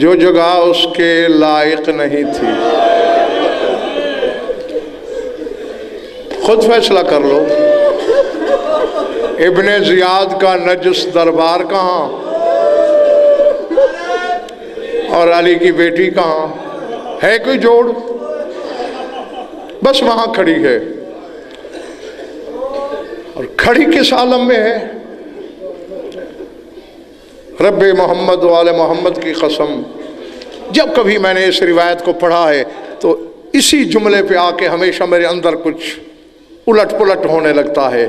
جو جگہ اس کے لائق نہیں تھی۔ خود فیصلہ کر لو، ابن زیاد کا نجس دربار کہاں اور علی کی بیٹی کہاں؟ ہے کوئی جوڑ؟ بس وہاں کھڑی ہے، اور کھڑی کس عالم میں ہے؟ رب محمد و آل محمد کی قسم، جب کبھی میں نے اس روایت کو پڑھا ہے تو اسی جملے پہ آ کے ہمیشہ میرے اندر کچھ الٹ پلٹ ہونے لگتا ہے۔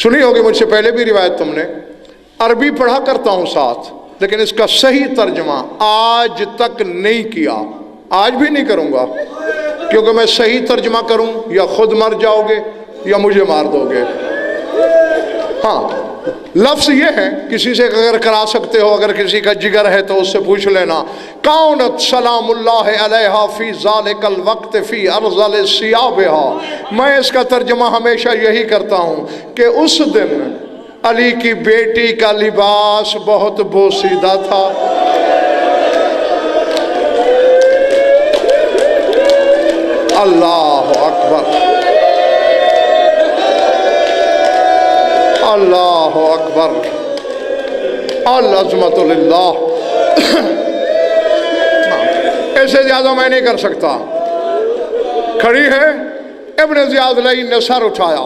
سنی ہوگی مجھ سے پہلے بھی روایت تم نے، عربی پڑھا کرتا ہوں ساتھ، لیکن اس کا صحیح ترجمہ آج تک نہیں کیا، آج بھی نہیں کروں گا، کیونکہ میں صحیح ترجمہ کروں یا خود مر جاؤ گے یا مجھے مار دو گے۔ ہاں لفظ یہ ہے، کسی سے اگر کرا سکتے ہو، اگر کسی کا جگر ہے تو اس سے پوچھ لینا، کونت سلام اللہ علیہا فی ذالک الوقت فی ارذل ثیابہا۔ میں اس کا ترجمہ ہمیشہ یہی کرتا ہوں کہ اس دن علی کی بیٹی کا لباس بہت بوسیدہ تھا۔ اللہ اکبر، اللہ اکبر، العظمت للہ۔ ایسے زیادہ میں نہیں کر سکتا۔ کھڑی ہے، ابن زیاد لعین نے سر اٹھایا،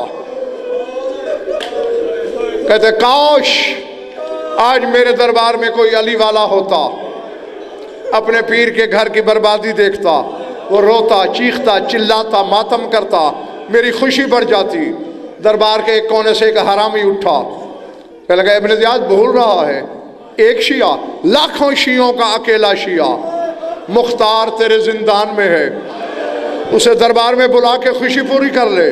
کہتے کاش آج میرے دربار میں کوئی علی والا ہوتا، اپنے پیر کے گھر کی بربادی دیکھتا، وہ روتا، چیختا، چلاتا، ماتم کرتا، میری خوشی بڑھ جاتی۔ دربار کے ایک کونے سے ایک حرامی اٹھا، کہنے لگا ابن زیاد بھول رہا ہے، ایک شیعہ لاکھوں شیعوں کا اکیلا شیعہ مختار تیرے زندان میں ہے، اسے دربار میں بلا کے خوشی پوری کر لے۔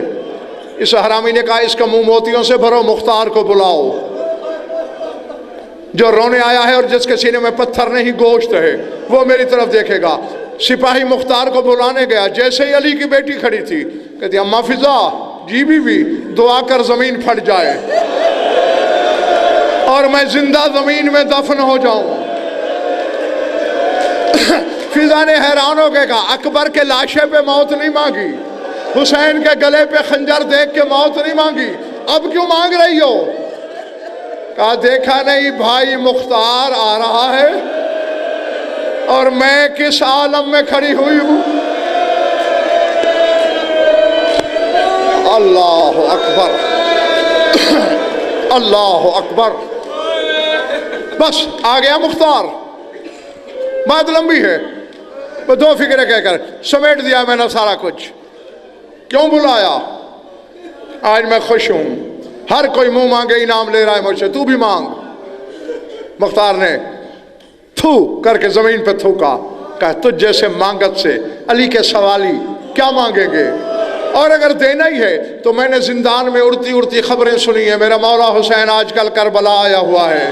اس حرامی نے کہا اس کا منہ موتیوں سے بھرو، مختار کو بلاؤ، جو رونے آیا ہے اور جس کے سینے میں پتھر نہیں گوشت ہے وہ میری طرف دیکھے گا۔ سپاہی مختار کو بلانے گیا، جیسے ہی علی کی بیٹی کھڑی تھی، کہتی اماں فضا جی بی دعا کر زمین پھٹ جائے اور میں زندہ زمین میں دفن ہو جاؤں۔ فضا نے حیران ہو کے کہا اکبر کے لاشے پہ موت نہیں مانگی، حسین کے گلے پہ خنجر دیکھ کے موت نہیں مانگی، اب کیوں مانگ رہی ہو؟ کہا دیکھا نہیں بھائی مختار آ رہا ہے اور میں کس عالم میں کھڑی ہوئی ہوں۔ اللہ اکبر، اللہ اکبر۔ بس آ گیا مختار، بات لمبی ہے، وہ دو فکریں کہہ کر سمیٹ دیا میں نے سارا کچھ۔ کیوں بلایا؟ آج میں خوش ہوں، ہر کوئی منہ مانگے انعام لے رہا ہے مجھ سے، تو بھی مانگ۔ مختار نے تھو کر کے زمین پہ تھوکا، کہا تجھ جیسے مانگت سے علی کے سوالی کیا مانگیں گے، اور اگر دینا ہی ہے تو میں نے زندان میں اڑتی اڑتی خبریں سنی ہیں، میرا مولا حسین آج کل کربلا آیا ہوا ہے،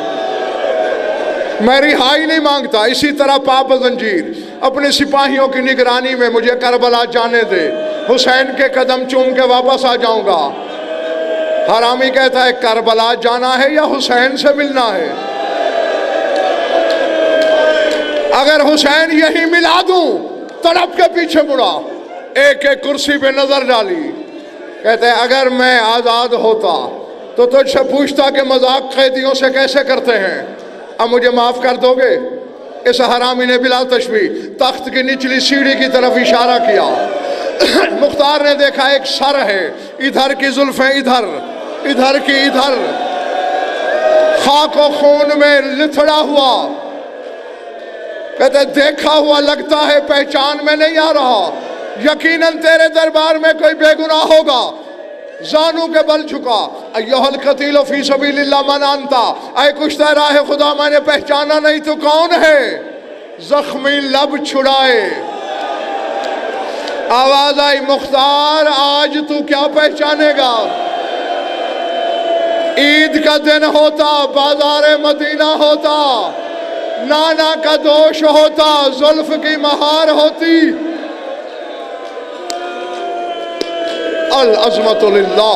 میں رہائی نہیں مانگتا، اسی طرح پاپ زنجیر اپنے سپاہیوں کی نگرانی میں مجھے کربلا جانے دے، حسین کے قدم چوم کے واپس آ جاؤں گا۔ حرامی کہتا ہے کربلا جانا ہے یا حسین سے ملنا ہے؟ اگر حسین یہی ملا دوں، تڑپ کے پیچھے مڑا، ایک ایک کرسی پہ نظر ڈالی، کہتے ہیں اگر میں آزاد ہوتا تو تجھ سے پوچھتا کہ مذاق قیدیوں سے کیسے کرتے ہیں، اب مجھے معاف کر دو گے؟ اس حرامی نے بلا تشبیہ تخت کی نچلی سیڑھی کی طرف اشارہ کیا۔ مختار نے دیکھا ایک سر ہے، ادھر کی زلفیں ادھر، ادھر کی ادھر، خاک و خون میں لتھڑا ہوا، کہتے دیکھا ہوا لگتا ہے پہچان میں نہیں آ رہا، یقیناً تیرے دربار میں کوئی بے گناہ ہوگا۔ زانوں کے بل جھکا، ایہا القتیل فی سبیل اللہ من انتا، اے کشتہ راہ خدا میں نے پہچانا نہیں تو کون ہے؟ زخمی لب چھڑائے، آواز آئی مختار آج تو کیا پہچانے گا؟ عید کا دن ہوتا، بازار مدینہ ہوتا، نانا کا دوش ہوتا، زلف کی مہار ہوتی۔ العظمت للہ۔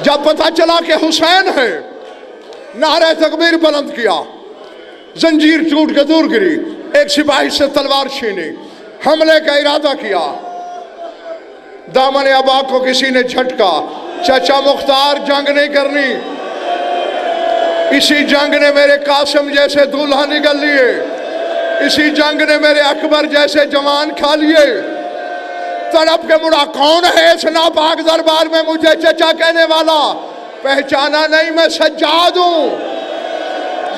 جب پتہ چلا کہ حسین ہے، نعرہ تکبیر بلند کیا، زنجیر ٹوٹ کے دور گری، ایک سپاہی سے تلوار چھینی، حملے کا ارادہ کیا، دامن ابا کو کسی نے جھٹکا، چچا مختار جنگ نہیں کرنی، اسی جنگ نے میرے قاسم جیسے دولہا نگل لیے، اسی جنگ نے میرے اکبر جیسے جوان کھا لیے، تڑپ کے مڑا کون ہے اس ناپاک دربار میں مجھے چچا کہنے والا؟ پہچانا نہیں، میں سجاد ہوں،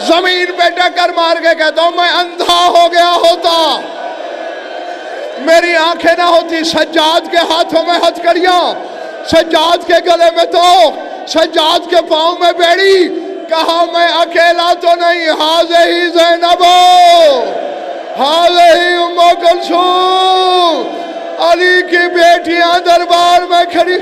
زمین پہ ٹکر مار کے کہتا ہوں میں اندھا ہو گیا ہوتا، میری آنکھیں نہ ہوتی، سجاد کے ہاتھوں میں ہتھکڑیاں، سجاد کے گلے میں تو، سجاد کے پاؤں میں بیڑی، کہا میں اکیلا تو نہیں، حاضر ہی زینب، حاضر ہی ام کلثوم، علی کی بیٹیاں دربار میں کھڑی